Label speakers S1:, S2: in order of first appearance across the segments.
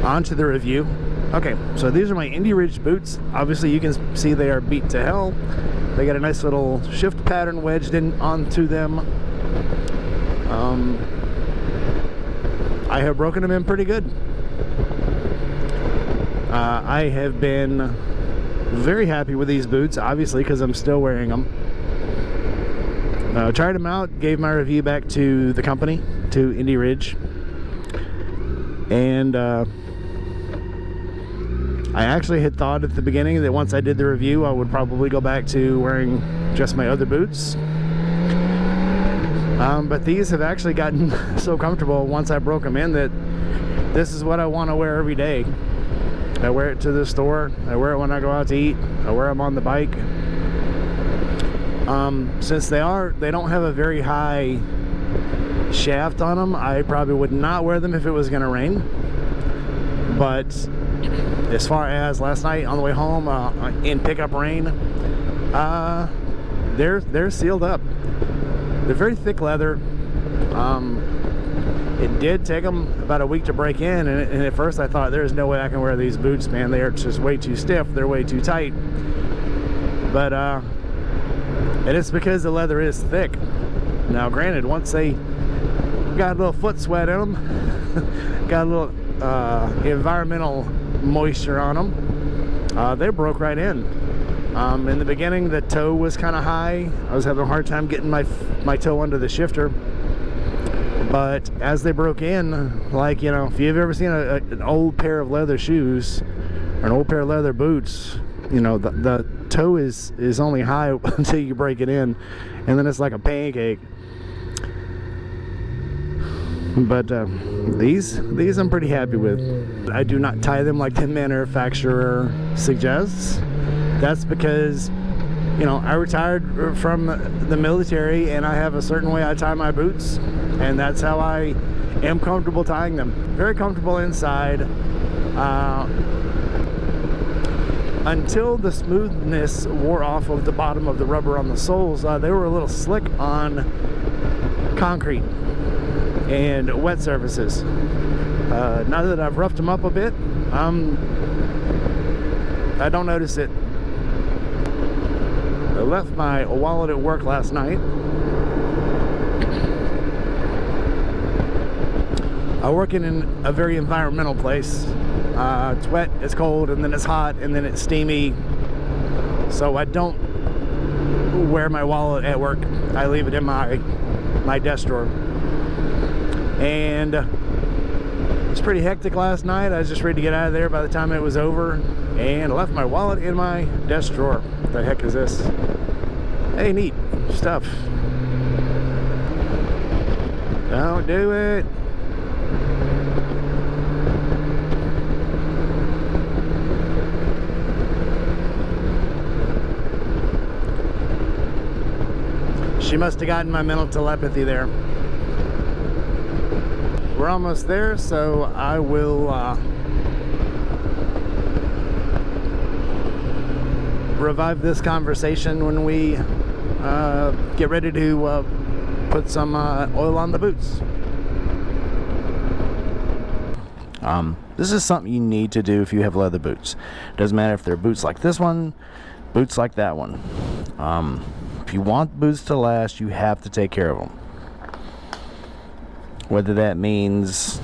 S1: on to the review. Okay, so these are my Indie Ridge boots. Obviously you can see they are beat to hell. They got a nice little shift pattern wedged in onto them. I have broken them in pretty good. I have been very happy with these boots, obviously, because I'm still wearing them. Tried them out, gave my review back to the company, to Indie Ridge, and I actually had thought at the beginning that once I did the review I would probably go back to wearing just my other boots. But these have actually gotten so comfortable once I broke them in that this is what I want to wear every day. I wear it to the store, I wear it when I go out to eat, I wear them on the bike. Since they don't have a very high shaft on them, I probably would not wear them if it was going to rain. But as far as last night on the way home in pickup rain, they're sealed up. They're very thick leather. It did take them about a week to break in, and at first I thought there's no way I can wear these boots, man. They are just way too stiff. They're way too tight. But and it's because the leather is thick. Now granted, once they got a little foot sweat in them, got a little environmental moisture on them, they broke right in. In the beginning the toe was kind of high. I was having a hard time getting my toe under the shifter. But as they broke in, like, you know, if you've ever seen an old pair of leather shoes or an old pair of leather boots, you know, the toe is only high until you break it in, and then it's like a pancake. But these I'm pretty happy with. I do not tie them like the manufacturer suggests. That's because, you know, I retired from the military and I have a certain way I tie my boots, and that's how I am comfortable tying them. Very comfortable inside. Until the smoothness wore off of the bottom of the rubber on the soles, they were a little slick on concrete and wet surfaces. Now that I've roughed them up a bit, I don't notice it. I left my wallet at work last night. I work in a very environmental place. It's wet, it's cold, and then it's hot, and then it's steamy. So I don't wear my wallet at work. I leave it in my desk drawer. And it's pretty hectic last night. I was just ready to get out of there by the time it was over, and I left my wallet in my desk drawer. What the heck is this? Hey, neat stuff. Don't do it. She must have gotten my mental telepathy there. We're almost there, so I will revive this conversation when we get ready to put some oil on the boots. This is something you need to do if you have leather boots. Doesn't matter if they're boots like this one, boots like that one. If you want boots to last, you have to take care of them. Whether that means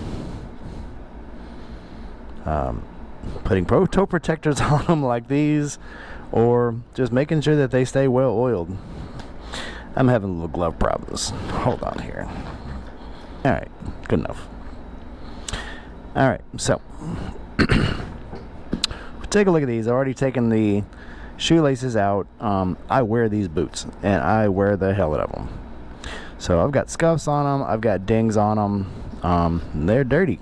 S1: putting toe protectors on them like these, or just making sure that they stay well oiled. I'm having little glove problems. Hold on here. Alright, good enough. Alright, so take a look at these. I've already taken the shoelaces out. I wear these boots, and I wear the hell out of them. So I've got scuffs on them, I've got dings on them, they're dirty.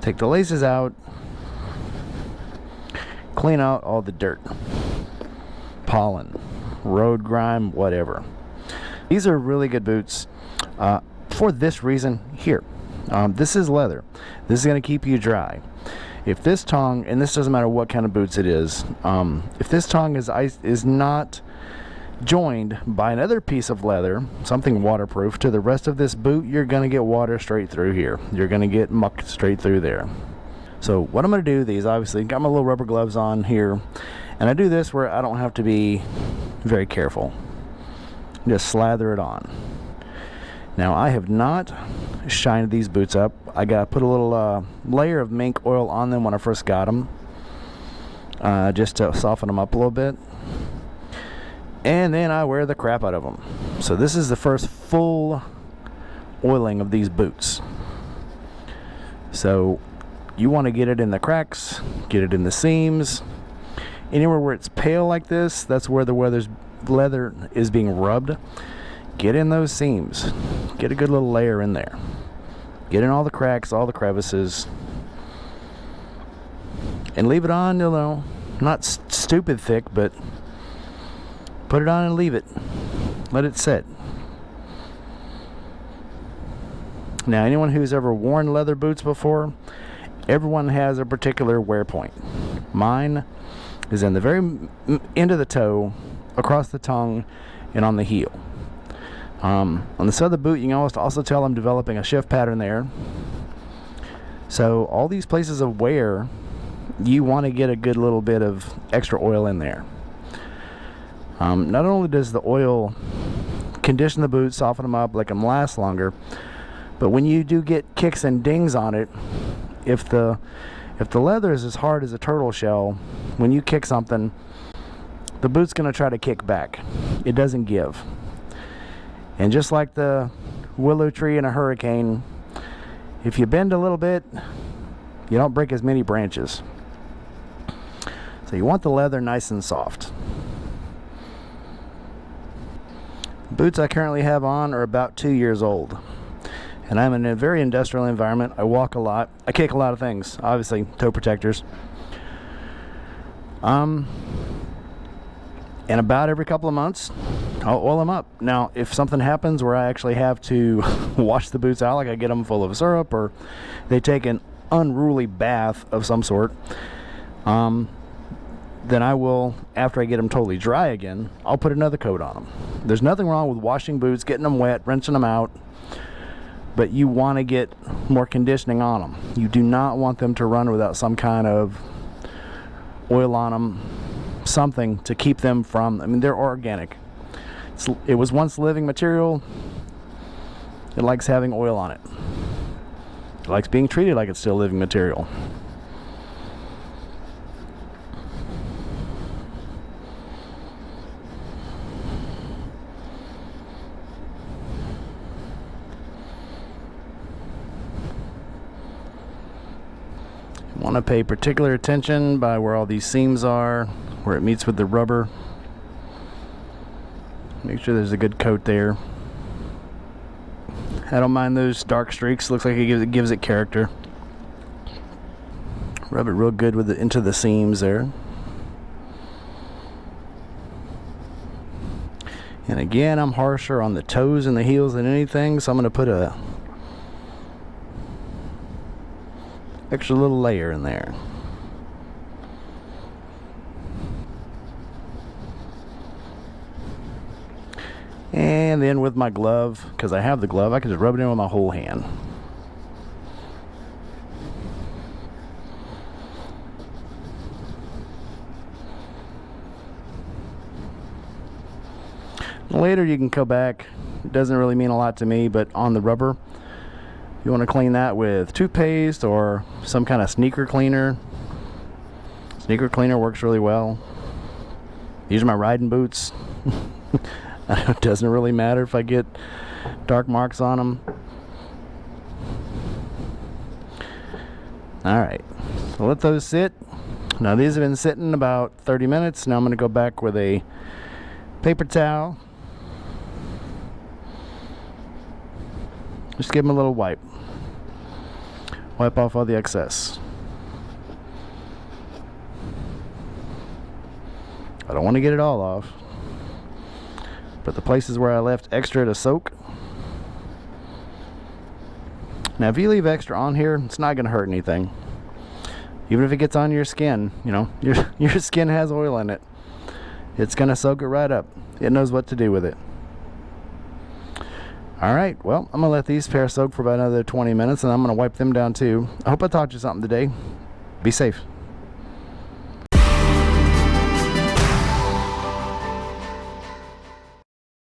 S1: Take the laces out, clean out all the dirt, pollen, road grime, whatever. These are really good boots for this reason here. This is leather. This is going to keep you dry. If this tongue, and this doesn't matter what kind of boots it is, if this tongue is not joined by another piece of leather, something waterproof, to the rest of this boot, you're going to get water straight through here. You're going to get muck straight through there. So what I'm going to do, these obviously got my little rubber gloves on here, and I do this where I don't have to be very careful. Just slather it on. Now I have not shined these boots up. I got put a little layer of mink oil on them when I first got them, just to soften them up a little bit, and then I wear the crap out of them. So this is the first full oiling of these boots. So you want to get it in the cracks, get it in the seams, anywhere where it's pale like this. That's where the leather is being rubbed. Get in those seams, get a good little layer in there, get in all the cracks, all the crevices, and leave it on, you know, not stupid thick, but put it on and leave it, let it sit. Now anyone who's ever worn leather boots before, everyone has a particular wear point. Mine is in the very end of the toe, across the tongue, and on the heel. On the side of the boot, you can also tell I'm developing a shift pattern there. So all these places of wear, you want to get a good little bit of extra oil in there. Not only does the oil condition the boot, soften them up, make them last longer, but when you do get kicks and dings on it, if the leather is as hard as a turtle shell, when you kick something, the boot's going to try to kick back. It doesn't give. And just like the willow tree in a hurricane, if you bend a little bit, you don't break as many branches. So you want the leather nice and soft. The boots I currently have on are about 2 years old. And I'm in a very industrial environment. I walk a lot. I kick a lot of things. Obviously, toe protectors. And about every couple of months, I'll oil them up. Now, if something happens where I actually have to wash the boots out, like I get them full of syrup, or they take an unruly bath of some sort, then I will, after I get them totally dry again, I'll put another coat on them. There's nothing wrong with washing boots, getting them wet, rinsing them out, but you want to get more conditioning on them. You do not want them to run without some kind of oil on them, something to keep them from, I mean, they're organic. It was once living material. It likes having oil on it. It likes being treated like it's still living material. You want to pay particular attention by where all these seams are, where it meets with the rubber. Make sure there's a good coat there. I don't mind those dark streaks. Looks like it gives it character. Rub it real good with it into the seams there. And again, I'm harsher on the toes and the heels than anything, so I'm going to put a extra little layer in there. And then with my glove, because I have the glove, I can just rub it in with my whole hand. Later you can go back. It doesn't really mean a lot to me, but on the rubber, you want to clean that with toothpaste or some kind of sneaker cleaner. Sneaker cleaner works really well. These are my riding boots. It doesn't really matter if I get dark marks on them. Alright, so let those sit. Now these have been sitting about 30 minutes. Now I'm going to go back with a paper towel. Just give them a little wipe. Wipe off all the excess. I don't want to get it all off. But the places where I left extra to soak. Now if you leave extra on here, it's not going to hurt anything. Even if it gets on your skin, you know, your skin has oil in it. It's going to soak it right up. It knows what to do with it. Alright, well, I'm going to let these pair soak for about another 20 minutes, and I'm going to wipe them down too. I hope I taught you something today. Be safe.